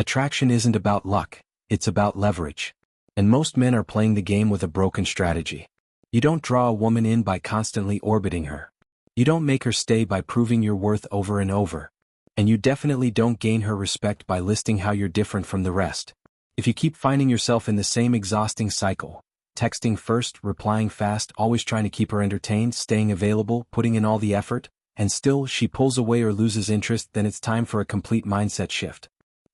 Attraction isn't about luck, it's about leverage. And most men are playing the game with a broken strategy. You don't draw a woman in by constantly orbiting her. You don't make her stay by proving your worth over and over. And you definitely don't gain her respect by listing how you're different from the rest. If you keep finding yourself in the same exhausting cycle, texting first, replying fast, always trying to keep her entertained, staying available, putting in all the effort, and still she pulls away or loses interest, then it's time for a complete mindset shift.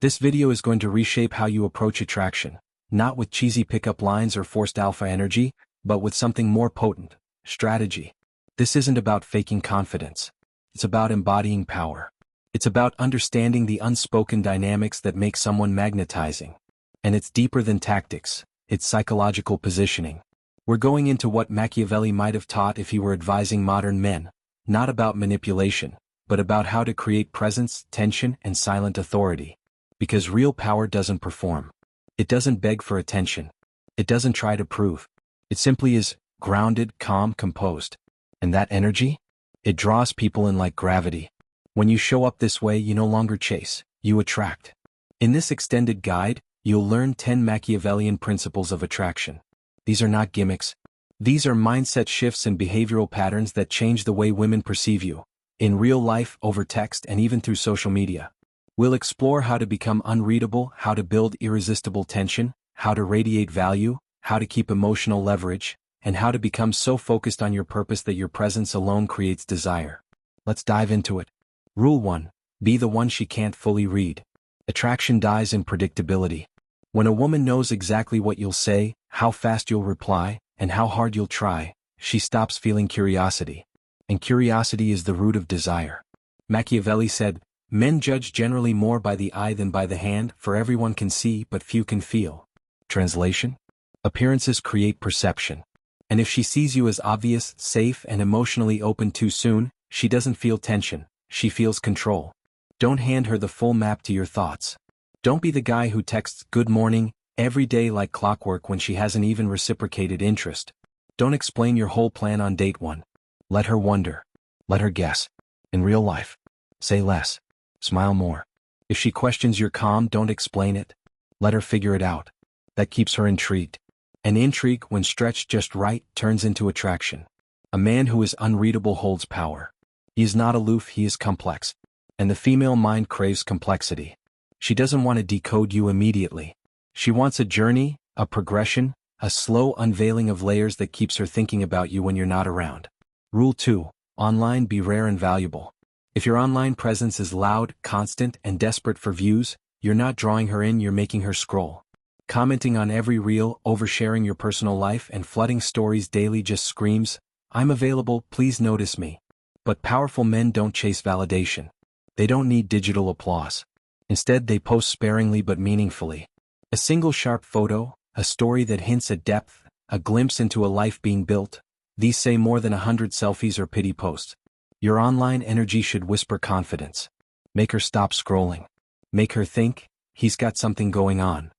This video is going to reshape how you approach attraction, not with cheesy pickup lines or forced alpha energy, but with something more potent: strategy. This isn't about faking confidence. It's about embodying power. It's about understanding the unspoken dynamics that make someone magnetizing. And it's deeper than tactics, it's psychological positioning. We're going into what Machiavelli might have taught if he were advising modern men, not about manipulation, but about how to create presence, tension, and silent authority. Because real power doesn't perform. It doesn't beg for attention. It doesn't try to prove. It simply is grounded, calm, composed. And that energy? It draws people in like gravity. When you show up this way, you no longer chase, you attract. In this extended guide, you'll learn 10 Machiavellian principles of attraction. These are not gimmicks. These are mindset shifts and behavioral patterns that change the way women perceive you, in real life, over text, and even through social media. We'll explore how to become unreadable, how to build irresistible tension, how to radiate value, how to keep emotional leverage, and how to become so focused on your purpose that your presence alone creates desire. Let's dive into it. Rule 1. Be the one she can't fully read. Attraction dies in predictability. When a woman knows exactly what you'll say, how fast you'll reply, and how hard you'll try, she stops feeling curiosity. And curiosity is the root of desire. Machiavelli said, "Men judge generally more by the eye than by the hand, for everyone can see but few can feel." Translation? Appearances create perception. And if she sees you as obvious, safe, and emotionally open too soon, she doesn't feel tension, she feels control. Don't hand her the full map to your thoughts. Don't be the guy who texts "good morning" every day like clockwork when she hasn't even reciprocated interest. Don't explain your whole plan on date 1. Let her wonder. Let her guess. In real life, say less. Smile more. If she questions your calm, don't explain it. Let her figure it out. That keeps her intrigued. And intrigue, when stretched just right, turns into attraction. A man who is unreadable holds power. He is not aloof, he is complex. And the female mind craves complexity. She doesn't want to decode you immediately. She wants a journey, a progression, a slow unveiling of layers that keeps her thinking about you when you're not around. Rule 2. Online, be rare and valuable. If your online presence is loud, constant, and desperate for views, you're not drawing her in, you're making her scroll. Commenting on every reel, oversharing your personal life, and flooding stories daily just screams, "I'm available, please notice me." But powerful men don't chase validation. They don't need digital applause. Instead, they post sparingly but meaningfully. A single sharp photo, a story that hints at depth, a glimpse into a life being built. These say more than 100 selfies or pity posts. Your online energy should whisper confidence. Make her stop scrolling. Make her think, "He's got something going on."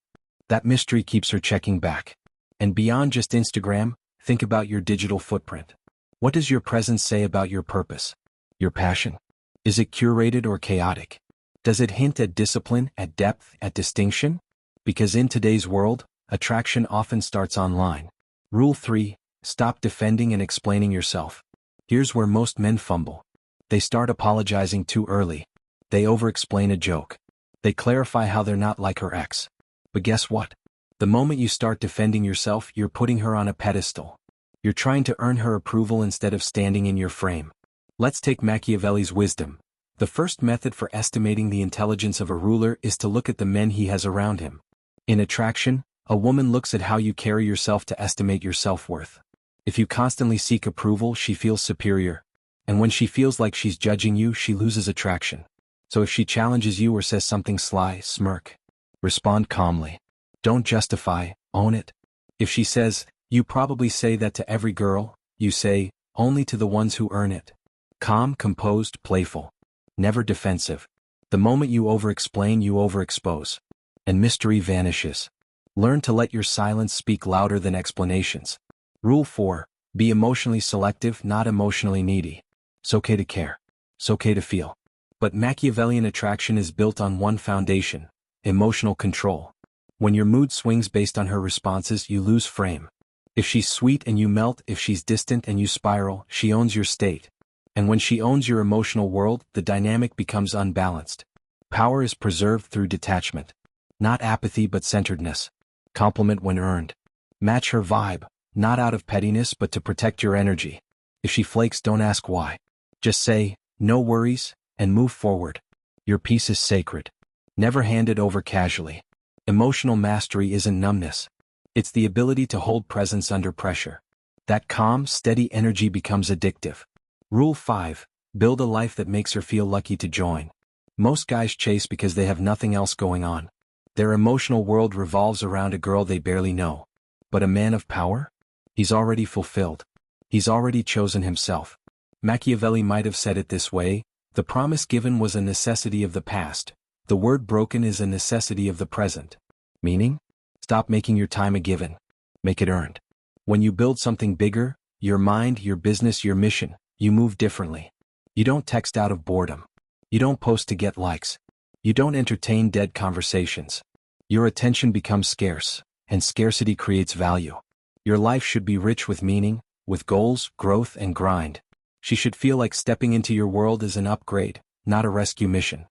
That mystery keeps her checking back. And beyond just Instagram, think about your digital footprint. What does your presence say about your purpose? Your passion? Is it curated or chaotic? Does it hint at discipline, at depth, at distinction? Because in today's world, attraction often starts online. Rule 3. Stop defending and explaining yourself. Here's where most men fumble. They start apologizing too early. They over-explain a joke. They clarify how they're not like her ex. But guess what? The moment you start defending yourself, you're putting her on a pedestal. You're trying to earn her approval instead of standing in your frame. Let's take Machiavelli's wisdom. The first method for estimating the intelligence of a ruler is to look at the men he has around him. In attraction, a woman looks at how you carry yourself to estimate your self-worth. If you constantly seek approval, she feels superior. And when she feels like she's judging you, she loses attraction. So if she challenges you or says something sly, smirk. Respond calmly. Don't justify, own it. If she says, "You probably say that to every girl," you say, "Only to the ones who earn it." Calm, composed, playful. Never defensive. The moment you over-explain, you overexpose. And mystery vanishes. Learn to let your silence speak louder than explanations. Rule 4. Be emotionally selective, not emotionally needy. It's okay to care. It's okay to feel. But Machiavellian attraction is built on one foundation: emotional control. When your mood swings based on her responses, you lose frame. If she's sweet and you melt, if she's distant and you spiral, she owns your state. And when she owns your emotional world, the dynamic becomes unbalanced. Power is preserved through detachment. Not apathy but centeredness. Compliment when earned. Match her vibe, not out of pettiness but to protect your energy. If she flakes, don't ask why. Just say, no worries, and move forward. Your peace is sacred. Never hand it over casually. Emotional mastery isn't numbness. It's the ability to hold presence under pressure. That calm, steady energy becomes addictive. Rule 5. Build a life that makes her feel lucky to join. Most guys chase because they have nothing else going on. Their emotional world revolves around a girl they barely know. But a man of power? He's already fulfilled. He's already chosen himself. Machiavelli might have said it this way: the promise given was a necessity of the past. The word broken is a necessity of the present. Meaning? Stop making your time a given. Make it earned. When you build something bigger, your mind, your business, your mission, you move differently. You don't text out of boredom. You don't post to get likes. You don't entertain dead conversations. Your attention becomes scarce, and scarcity creates value. Your life should be rich with meaning, with goals, growth, and grind. She should feel like stepping into your world is an upgrade, not a rescue mission.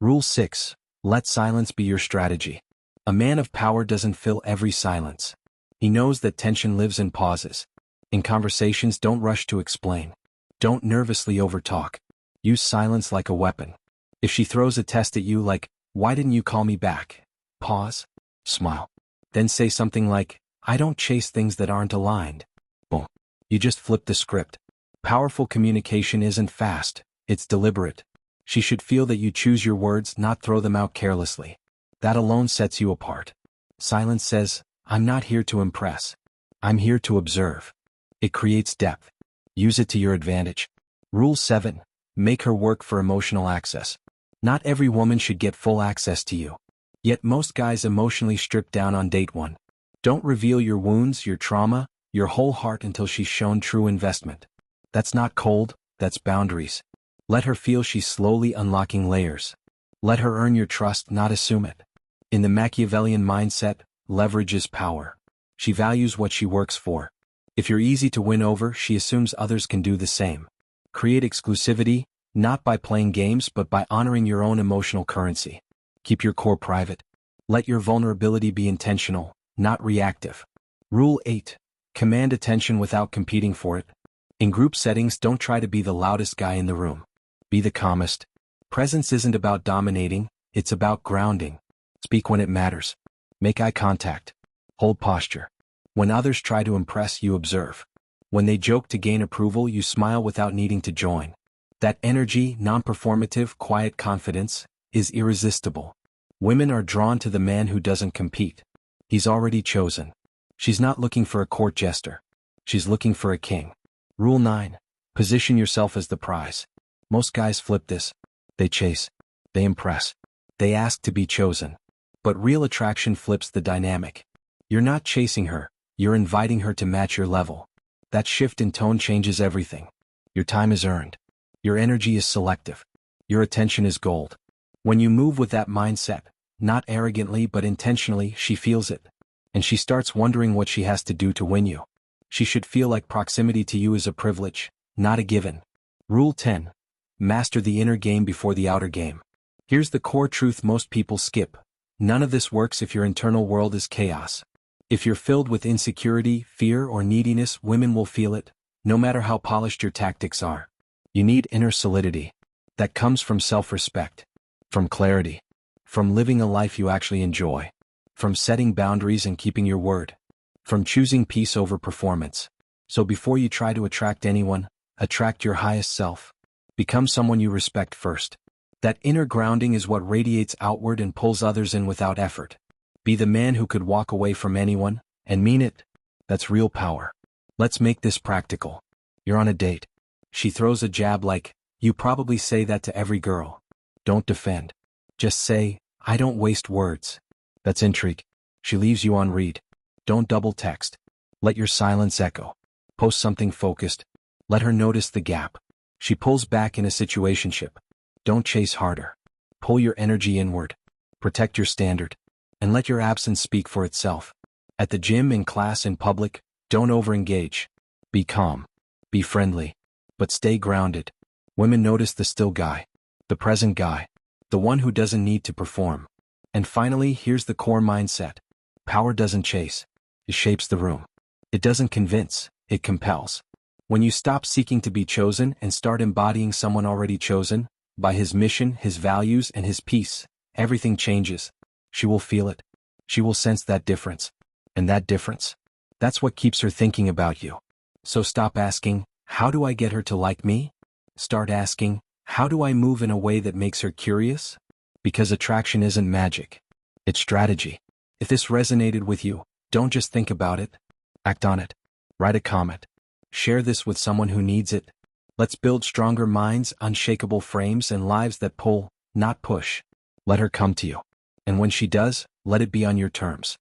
Rule 6. Let silence be your strategy. A man of power doesn't fill every silence. He knows that tension lives in pauses. In conversations, don't rush to explain. Don't nervously overtalk. Use silence like a weapon. If she throws a test at you like, "Why didn't you call me back?" Pause. Smile. Then say something like, "I don't chase things that aren't aligned." Boom. You just flip the script. Powerful communication isn't fast, it's deliberate. She should feel that you choose your words, not throw them out carelessly. That alone sets you apart. Silence says, "I'm not here to impress. I'm here to observe." It creates depth. Use it to your advantage. Rule 7. Make her work for emotional access. Not every woman should get full access to you. Yet most guys emotionally strip down on date 1. Don't reveal your wounds, your trauma, your whole heart until she's shown true investment. That's not cold, that's boundaries. Let her feel she's slowly unlocking layers. Let her earn your trust, not assume it. In the Machiavellian mindset, leverage is power. She values what she works for. If you're easy to win over, she assumes others can do the same. Create exclusivity, not by playing games but by honoring your own emotional currency. Keep your core private. Let your vulnerability be intentional, not reactive. Rule 8. Command attention without competing for it. In group settings, don't try to be the loudest guy in the room. Be the calmest. Presence isn't about dominating, it's about grounding. Speak when it matters. Make eye contact. Hold posture. When others try to impress, you observe. When they joke to gain approval, you smile without needing to join. That energy, non-performative, quiet confidence, is irresistible. Women are drawn to the man who doesn't compete. He's already chosen. She's not looking for a court jester. She's looking for a king. Rule 9. Position yourself as the prize. Most guys flip this. They chase. They impress. They ask to be chosen. But real attraction flips the dynamic. You're not chasing her, you're inviting her to match your level. That shift in tone changes everything. Your time is earned. Your energy is selective. Your attention is gold. When you move with that mindset, not arrogantly but intentionally, she feels it. And she starts wondering what she has to do to win you. She should feel like proximity to you is a privilege, not a given. Rule 10. Master the inner game before the outer game. Here's the core truth most people skip. None of this works if your internal world is chaos. If you're filled with insecurity, fear, or neediness, women will feel it, no matter how polished your tactics are. You need inner solidity. That comes from self-respect, from clarity, from living a life you actually enjoy, from setting boundaries and keeping your word, from choosing peace over performance. So before you try to attract anyone, attract your highest self. Become someone you respect first. That inner grounding is what radiates outward and pulls others in without effort. Be the man who could walk away from anyone, and mean it. That's real power. Let's make this practical. You're on a date. She throws a jab like, "You probably say that to every girl." Don't defend. Just say, "I don't waste words." That's intrigue. She leaves you on read. Don't double text. Let your silence echo. Post something focused. Let her notice the gap. She pulls back in a situationship. Don't chase harder. Pull your energy inward. Protect your standard. And let your absence speak for itself. At the gym, in class, in public, don't overengage. Be calm. Be friendly. But stay grounded. Women notice the still guy. The present guy. The one who doesn't need to perform. And finally, here's the core mindset. Power doesn't chase. It shapes the room. It doesn't convince. It compels. When you stop seeking to be chosen and start embodying someone already chosen, by his mission, his values, and his peace, everything changes. She will feel it. She will sense that difference. And that difference? That's what keeps her thinking about you. So stop asking, how do I get her to like me? Start asking, how do I move in a way that makes her curious? Because attraction isn't magic. It's strategy. If this resonated with you, don't just think about it. Act on it. Write a comment. Share this with someone who needs it. Let's build stronger minds, unshakable frames, and lives that pull, not push. Let her come to you. And when she does, let it be on your terms.